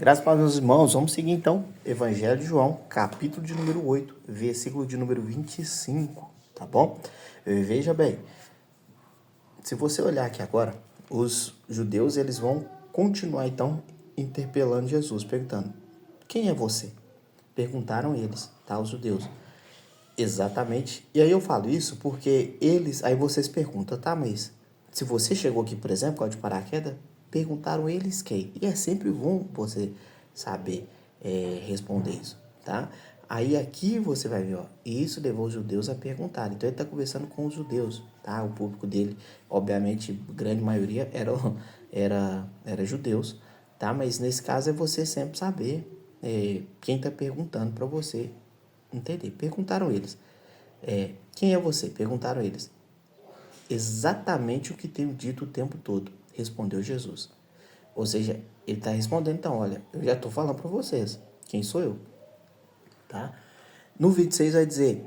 Graças a Deus, irmãos, vamos seguir então, Evangelho de João, capítulo de número 8, versículo de número 25, tá bom? Veja bem, se você olhar aqui agora, os judeus, eles vão continuar então interpelando Jesus, perguntando, quem é você? Perguntaram eles, tá, os judeus. Exatamente, e aí eu falo isso porque aí vocês perguntam, tá, mas se você chegou aqui, por exemplo, com a de paraquedas, perguntaram eles quem? E é sempre bom você saber responder isso, tá? Aí aqui você vai ver, ó, isso levou os judeus a perguntar. Então ele está conversando com os judeus, tá? O público dele, obviamente, grande maioria era judeus, tá? Mas nesse caso é você sempre saber quem está perguntando para você entender. Perguntaram eles, quem é você? Perguntaram eles. Exatamente o que tenho dito o tempo todo, respondeu Jesus. Ou seja, ele está respondendo, então, olha, eu já estou falando para vocês, quem sou eu? Tá? No 26 vai dizer,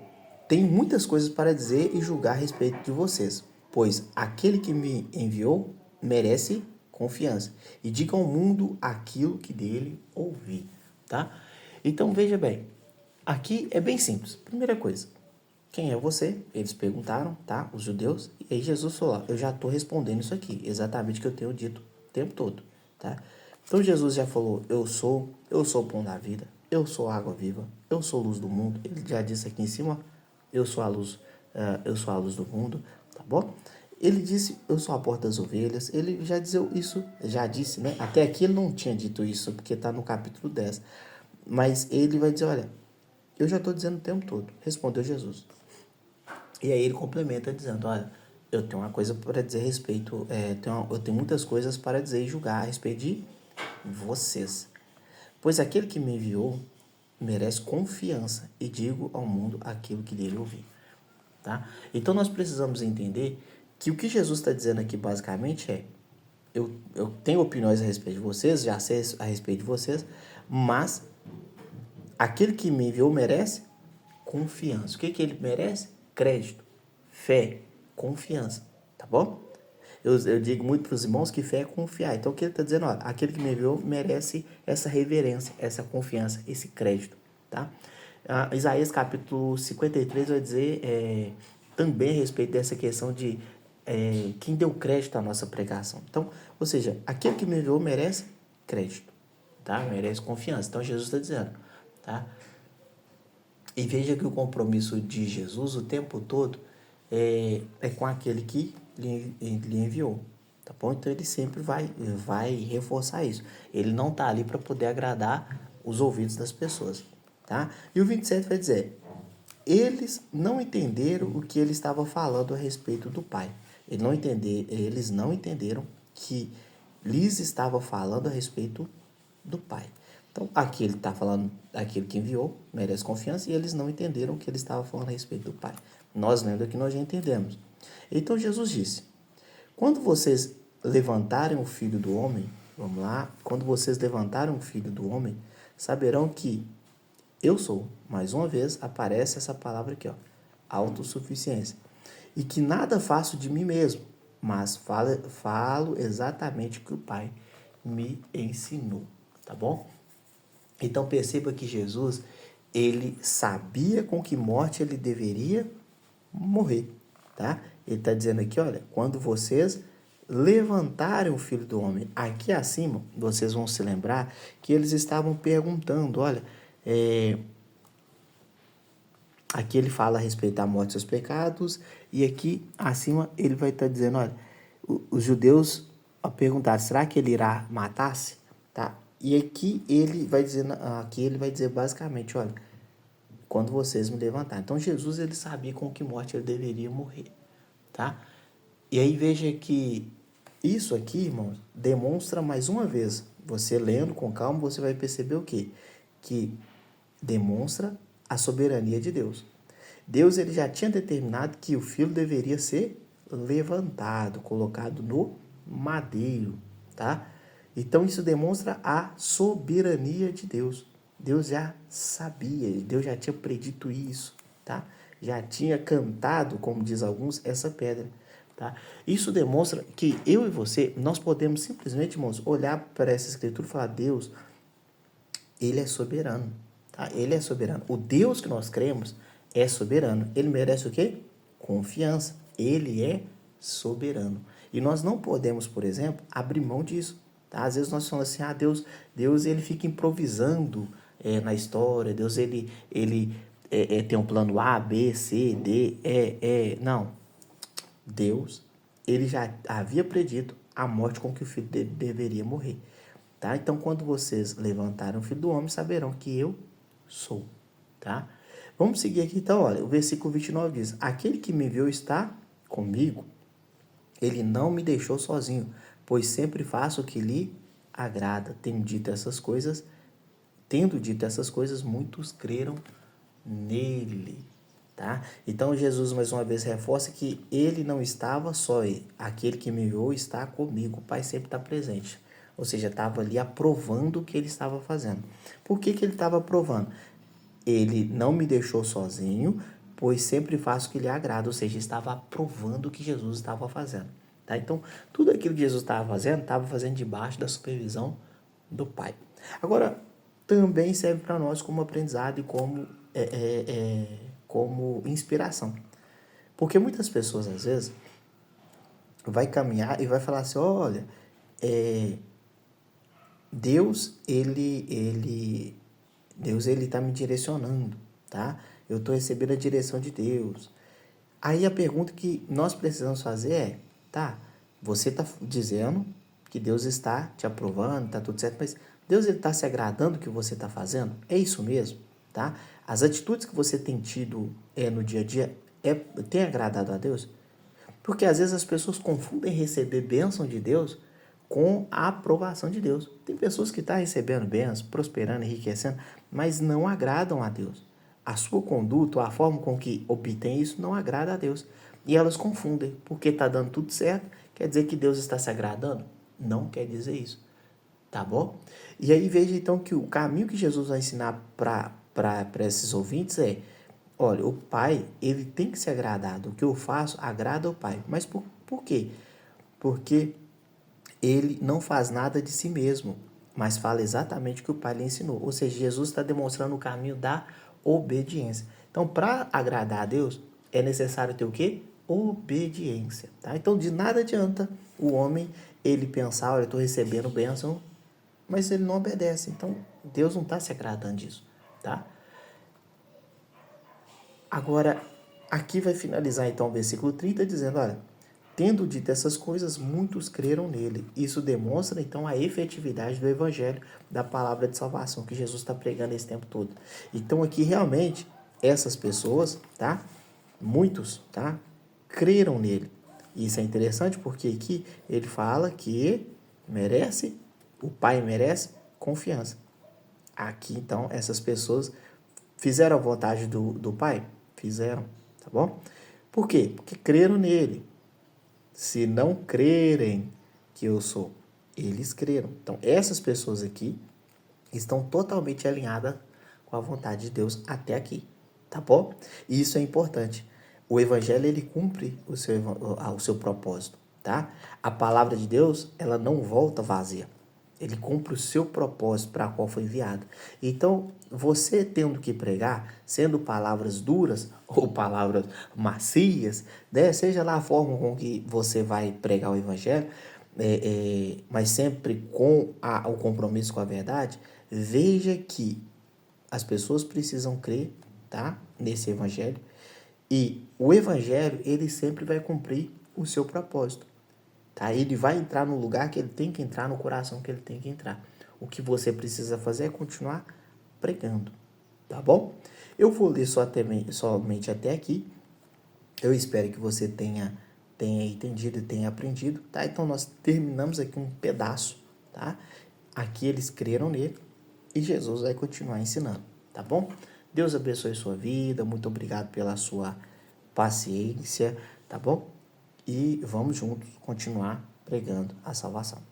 tem muitas coisas para dizer e julgar a respeito de vocês, pois aquele que me enviou merece confiança. E diga ao mundo aquilo que dele ouvi, tá? Então, veja bem, aqui é bem simples. Primeira coisa, quem é você? Eles perguntaram, tá? Os judeus. E aí Jesus falou, eu já estou respondendo isso aqui, exatamente o que eu tenho dito o tempo todo, tá? Então Jesus já falou, eu sou o pão da vida, eu sou a água viva, eu sou a luz do mundo. Ele já disse aqui em cima, eu sou a luz, eu sou a luz do mundo, tá bom? Ele disse, eu sou a porta das ovelhas. Ele já disse isso, já disse, né? Até aqui ele não tinha dito isso, porque está no capítulo 10. Mas ele vai dizer, olha, eu já estou dizendo o tempo todo, respondeu Jesus. E aí ele complementa dizendo, olha, eu tenho uma coisa para dizer a respeito, eu tenho muitas coisas para dizer e julgar a respeito de vocês. Pois aquele que me enviou merece confiança e digo ao mundo aquilo que dele ouvi. Tá? Então nós precisamos entender que o que Jesus está dizendo aqui basicamente eu tenho opiniões a respeito de vocês, já sei a respeito de vocês, mas aquele que me enviou merece confiança. O que ele merece? Crédito, fé, confiança, tá bom? Eu digo muito para os irmãos que fé é confiar. Então, o que ele está dizendo? Olha, aquele que me enviou merece essa reverência, essa confiança, esse crédito, tá? Isaías capítulo 53 vai dizer também a respeito dessa questão de quem deu crédito à nossa pregação. Então, ou seja, aquele que me enviou merece crédito, tá? Merece confiança. Então, Jesus está dizendo, tá? E veja que o compromisso de Jesus o tempo todo é com aquele que lhe enviou, tá bom? Então ele sempre vai reforçar isso. Ele não está ali para poder agradar os ouvidos das pessoas, tá? E o 27 vai dizer, eles não entenderam o que ele estava falando a respeito do Pai. Eles não entenderam que lhes estava falando a respeito do Pai. Então, aqui ele está falando, aquele que enviou merece confiança, e eles não entenderam o que ele estava falando a respeito do Pai. Nós lendo aqui, nós já entendemos. Então, Jesus disse, quando vocês levantarem o Filho do Homem, vamos lá, quando vocês levantarem o Filho do Homem, saberão que eu sou. Mais uma vez, aparece essa palavra aqui, ó, autossuficiência. E que nada faço de mim mesmo, mas falo exatamente o que o Pai me ensinou, tá bom? Então perceba que Jesus, ele sabia com que morte ele deveria morrer, tá? Ele está dizendo aqui, olha, quando vocês levantarem o Filho do Homem, aqui acima, vocês vão se lembrar que eles estavam perguntando, olha, aqui ele fala a respeito da morte dos pecados, e aqui acima ele vai estar dizendo, olha, os judeus perguntaram, será que ele irá matar-se? Tá? E aqui ele vai dizer basicamente, olha, quando vocês me levantarem. Então Jesus, ele sabia com que morte ele deveria morrer, tá? E aí veja que isso aqui, irmãos, demonstra mais uma vez, você lendo com calma, você vai perceber o quê? Que demonstra a soberania de Deus. Deus, ele já tinha determinado que o filho deveria ser levantado, colocado no madeiro, tá? Então isso demonstra a soberania de Deus. Deus já sabia, Deus já tinha predito isso, tá? Já tinha cantado, como diz alguns, essa pedra, tá? Isso demonstra que eu e você, nós podemos simplesmente, irmãos, olhar para essa escritura e falar, Deus, ele é soberano, tá? Ele é soberano. O Deus que nós cremos é soberano. Ele merece o quê? Confiança. Ele é soberano. E nós não podemos, por exemplo, abrir mão disso, tá? Às vezes nós falamos assim, Deus ele fica improvisando na história, Deus ele tem um plano A, B, C, D, Não. Deus, ele já havia predito a morte com que o filho dele deveria morrer. Tá? Então, quando vocês levantarem o Filho do Homem, saberão que eu sou. Tá? Vamos seguir aqui, então, olha, o versículo 29 diz, aquele que me enviou está comigo, ele não me deixou sozinho, pois sempre faço o que lhe agrada. Tendo dito essas coisas, muitos creram nele. Tá? Então, Jesus, mais uma vez, reforça que ele não estava só, aquele que me enviou está comigo, o Pai sempre está presente. Ou seja, estava ali aprovando o que ele estava fazendo. Por que ele estava aprovando? Ele não me deixou sozinho, pois sempre faço o que lhe agrada. Ou seja, estava aprovando o que Jesus estava fazendo. Tá? Então, tudo aquilo que Jesus estava fazendo debaixo da supervisão do Pai. Agora, também serve para nós como aprendizado e como inspiração. Porque muitas pessoas, às vezes, vai caminhar e vai falar assim, olha, Deus ele está me direcionando, tá? Eu estou recebendo a direção de Deus. Aí a pergunta que nós precisamos fazer é, tá, você está dizendo que Deus está te aprovando, está tudo certo, mas Deus está se agradando do que você está fazendo? É isso mesmo, tá? As atitudes que você tem tido no dia a dia tem agradado a Deus? Porque às vezes as pessoas confundem receber bênção de Deus com a aprovação de Deus. Tem pessoas que estão recebendo bênção, prosperando, enriquecendo, mas não agradam a Deus. A sua conduta, a forma com que obtém isso, não agrada a Deus. E elas confundem, porque está dando tudo certo, quer dizer que Deus está se agradando? Não quer dizer isso. Tá bom? E aí veja então que o caminho que Jesus vai ensinar para esses ouvintes é, olha, o Pai, ele tem que ser agradado. O que eu faço agrada ao Pai. Mas por quê? Porque ele não faz nada de si mesmo, mas fala exatamente o que o Pai lhe ensinou. Ou seja, Jesus está demonstrando o caminho da obediência. Então, para agradar a Deus, é necessário ter o quê? Obediência. Tá? Então, de nada adianta o homem ele pensar, olha, eu estou recebendo bênção, mas ele não obedece. Então, Deus não está se agradando disso. Tá? Agora, aqui vai finalizar então o versículo 30 dizendo, olha, tendo dito essas coisas, muitos creram nele. Isso demonstra então a efetividade do evangelho, da palavra de salvação que Jesus está pregando esse tempo todo. Então aqui realmente essas pessoas, tá? Muitos, tá? Creram nele. Isso é interessante porque aqui ele fala que o Pai merece confiança. Aqui então essas pessoas fizeram a vontade do Pai? Fizeram, tá bom? Por quê? Porque creram nele. Se não crerem que eu sou, eles creram. Então, essas pessoas aqui estão totalmente alinhadas com a vontade de Deus até aqui, tá bom? E isso é importante. O evangelho, ele cumpre o seu propósito, tá? A palavra de Deus, ela não volta vazia. Ele cumpre o seu propósito para qual foi enviado. Então, você tendo que pregar, sendo palavras duras ou palavras macias, né? Seja lá a forma com que você vai pregar o evangelho, mas sempre com o compromisso com a verdade, veja que as pessoas precisam crer, tá? Nesse evangelho. E o evangelho, ele sempre vai cumprir o seu propósito. Tá? Ele vai entrar no lugar que ele tem que entrar, no coração que ele tem que entrar. O que você precisa fazer é continuar pregando, tá bom? Eu vou ler somente até aqui. Eu espero que você tenha entendido e tenha aprendido, tá? Então nós terminamos aqui um pedaço, tá? Aqui eles creram nele e Jesus vai continuar ensinando, tá bom? Deus abençoe sua vida, muito obrigado pela sua paciência, tá bom? E vamos juntos continuar pregando a salvação.